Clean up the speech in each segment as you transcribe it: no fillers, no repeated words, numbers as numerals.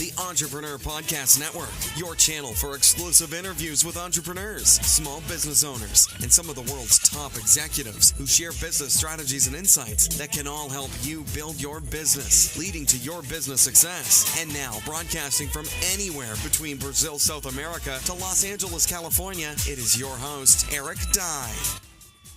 the Entrepreneur Podcast Network, your channel for exclusive interviews with entrepreneurs, small business owners, and some of the world's top executives who share business strategies and insights that can all help you build your business, leading to your business success. And now, broadcasting from anywhere between Brazil, South America to Los Angeles, California, it is your host, Eric Dye.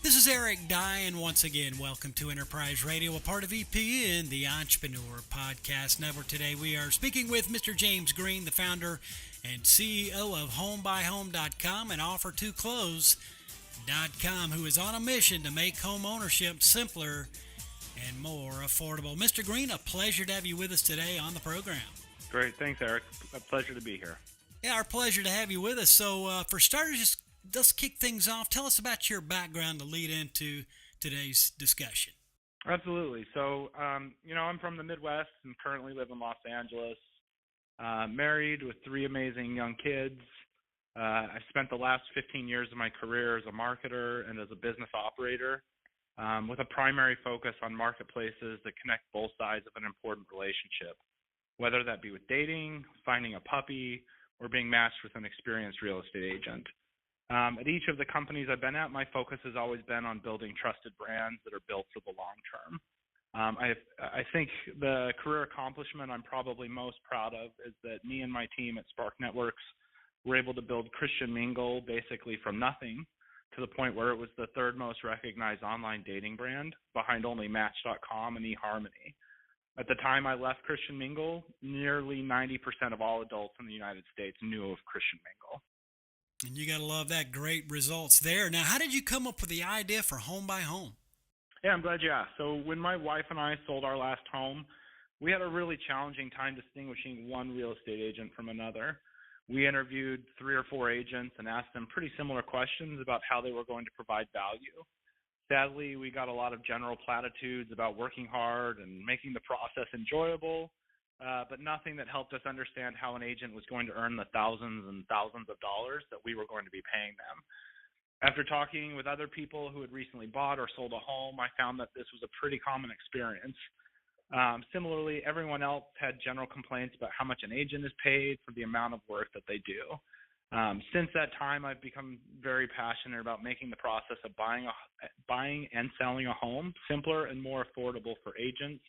This is Eric Dye, and once again, welcome to Enterprise Radio, a part of EPN, the Entrepreneur Podcast Network. Today we are speaking with Mr. James Green, the founder and CEO of HomeBuyHome.com and OfferToClose.com, who is on a mission to make home ownership simpler and more affordable. Mr. Green, a pleasure to have you with us today on the program. Great. Thanks, Eric. A pleasure to be here. Yeah, our pleasure to have you with us. So for starters, let's kick things off. Tell us about your background to lead into today's discussion. Absolutely. So, I'm from the Midwest and currently live in Los Angeles. Married with three amazing young kids. I've spent the last 15 years of my career as a marketer and as a business operator, with a primary focus on marketplaces that connect both sides of an important relationship, whether that be with dating, finding a puppy, or being matched with an experienced real estate agent. At each of the companies I've been at, my focus has always been on building trusted brands that are built for the long term. I think the career accomplishment I'm probably most proud of is that me and my team at Spark Networks were able to build Christian Mingle basically from nothing to the point where it was the third most recognized online dating brand behind only Match.com and eHarmony. At the time I left Christian Mingle, nearly 90% of all adults in the United States knew of Christian Mingle. And you got to love that. Great results there. Now, how did you come up with the idea for Home by Home? Yeah, I'm glad you asked. So when my wife and I sold our last home, we had a really challenging time distinguishing one real estate agent from another. We interviewed 3 or 4 agents and asked them pretty similar questions about how they were going to provide value. Sadly, we got a lot of general platitudes about working hard and making the process enjoyable, but nothing that helped us understand how an agent was going to earn the thousands and thousands of dollars that we were going to be paying them. After talking with other people who had recently bought or sold a home, I found that this was a pretty common experience. Similarly, everyone else had general complaints about how much an agent is paid for the amount of work that they do. Since that time, I've become very passionate about making the process of buying and selling a home simpler and more affordable for agents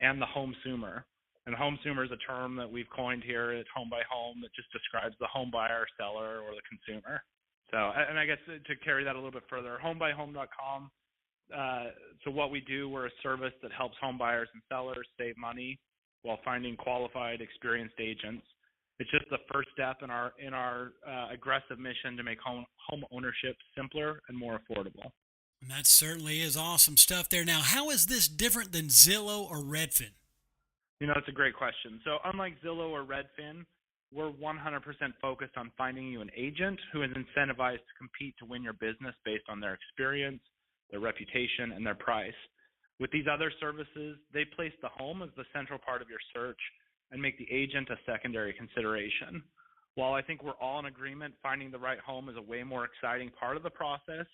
and the homesumer. And homesumer is a term that we've coined here at Home by Home that just describes the home buyer, seller, or the consumer. So, and I guess to carry that a little bit further, HomeBuyHome.com. So what we do, we're a service that helps home buyers and sellers save money while finding qualified, experienced agents. It's just the first step in our aggressive mission to make home ownership simpler and more affordable. And that certainly is awesome stuff there. Now, how is this different than Zillow or Redfin? It's a great question. So unlike Zillow or Redfin, we're 100% focused on finding you an agent who is incentivized to compete to win your business based on their experience, their reputation, and their price. With these other services, they place the home as the central part of your search and make the agent a secondary consideration. While I think we're all in agreement finding the right home is a way more exciting part of the process,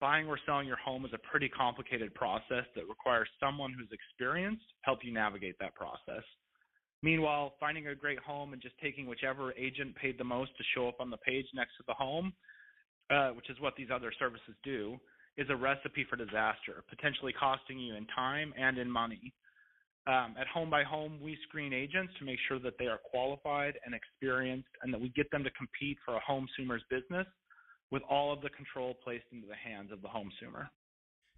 buying or selling your home is a pretty complicated process that requires someone who's experienced help you navigate that process. Meanwhile, finding a great home and just taking whichever agent paid the most to show up on the page next to the home, which is what these other services do, is a recipe for disaster, potentially costing you in time and in money. At Home by Home, we screen agents to make sure that they are qualified and experienced and that we get them to compete for a homesumer's business with all of the control placed into the hands of the homesumer.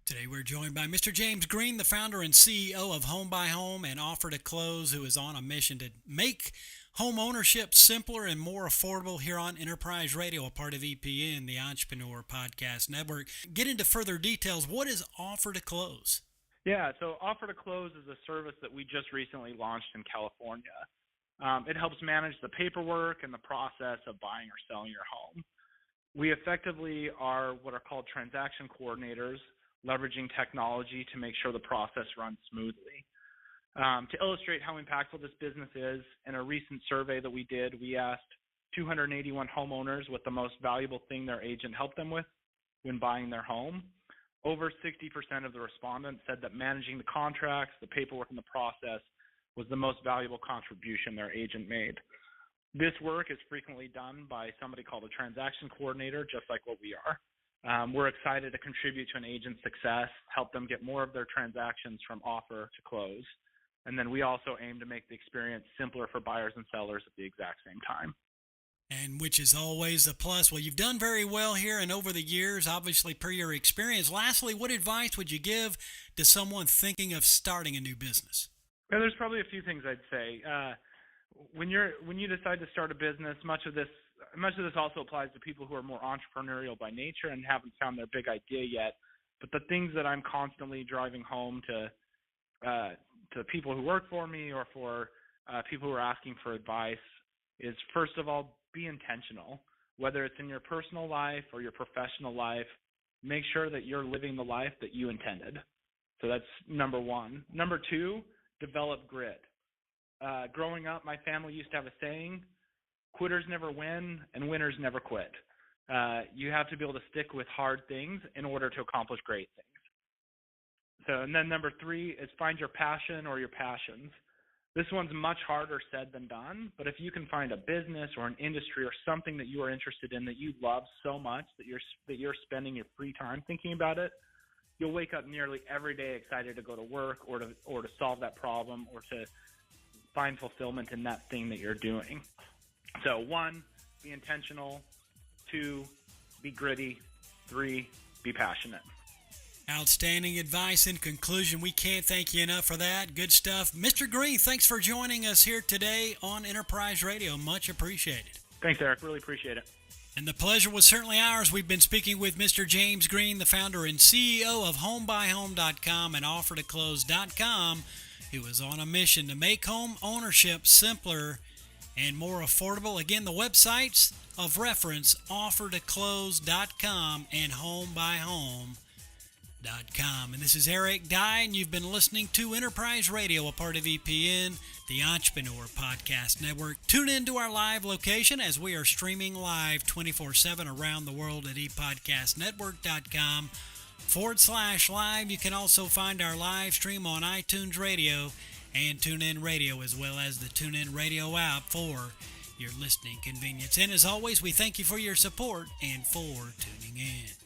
Today we're joined by Mr. James Green, the founder and CEO of Home by Home and Offer to Close, who is on a mission to make home ownership simpler and more affordable here on Enterprise Radio, a part of EPN, the Entrepreneur Podcast Network. Get into further details. What is Offer to Close? Yeah, so Offer to Close is a service that we just recently launched in California. It helps manage the paperwork and the process of buying or selling your home. We effectively are what are called transaction coordinators, leveraging technology to make sure the process runs smoothly. To illustrate how impactful this business is, in a recent survey that we did, we asked 281 homeowners what the most valuable thing their agent helped them with when buying their home. Over 60% of the respondents said that managing the contracts, the paperwork, and the process was the most valuable contribution their agent made. This work is frequently done by somebody called a transaction coordinator, just like what we are. We're excited to contribute to an agent's success, help them get more of their transactions from offer to close. And then we also aim to make the experience simpler for buyers and sellers at the exact same time. And which is always a plus. Well, you've done very well here and over the years, obviously, per your experience. Lastly, what advice would you give to someone thinking of starting a new business? Well, there's probably a few things I'd say. When you decide to start a business, much of this also applies to people who are more entrepreneurial by nature and haven't found their big idea yet. But the things that I'm constantly driving home to people who work for me or for people who are asking for advice is, first of all, be intentional. Whether it's in your personal life or your professional life, make sure that you're living the life that you intended. So that's number one. Number two, develop grit. Growing up, my family used to have a saying, quitters never win and winners never quit. You have to be able to stick with hard things in order to accomplish great things. So, and then number three is find your passion or your passions. This one's much harder said than done, but if you can find a business or an industry or something that you are interested in that you love so much that you're spending your free time thinking about it, you'll wake up nearly every day excited to go to work or to solve that problem or to find fulfillment in that thing that you're doing. So 1, be intentional. 2, be gritty. 3, be passionate. Outstanding advice. In conclusion, we can't thank you enough for that. Good stuff. Mr. Green, thanks for joining us here today on Enterprise Radio. Much appreciated. Thanks, Eric. Really appreciate it. And the pleasure was certainly ours. We've been speaking with Mr. James Green, the founder and CEO of HomeBuyHome.com and OfferToClose.com, who is on a mission to make home ownership simpler and more affordable. Again, the websites of reference, OfferToClose.com and HomeBuyHome.com. And this is Eric Dye, and you've been listening to Enterprise Radio, a part of EPN, the Entrepreneur Podcast Network. Tune in to our live location as we are streaming live 24/7 around the world at ePodcastNetwork.com/live. You can also find our live stream on iTunes Radio and TuneIn Radio, as well as the TuneIn Radio app for your listening convenience. And as always, we thank you for your support and for tuning in.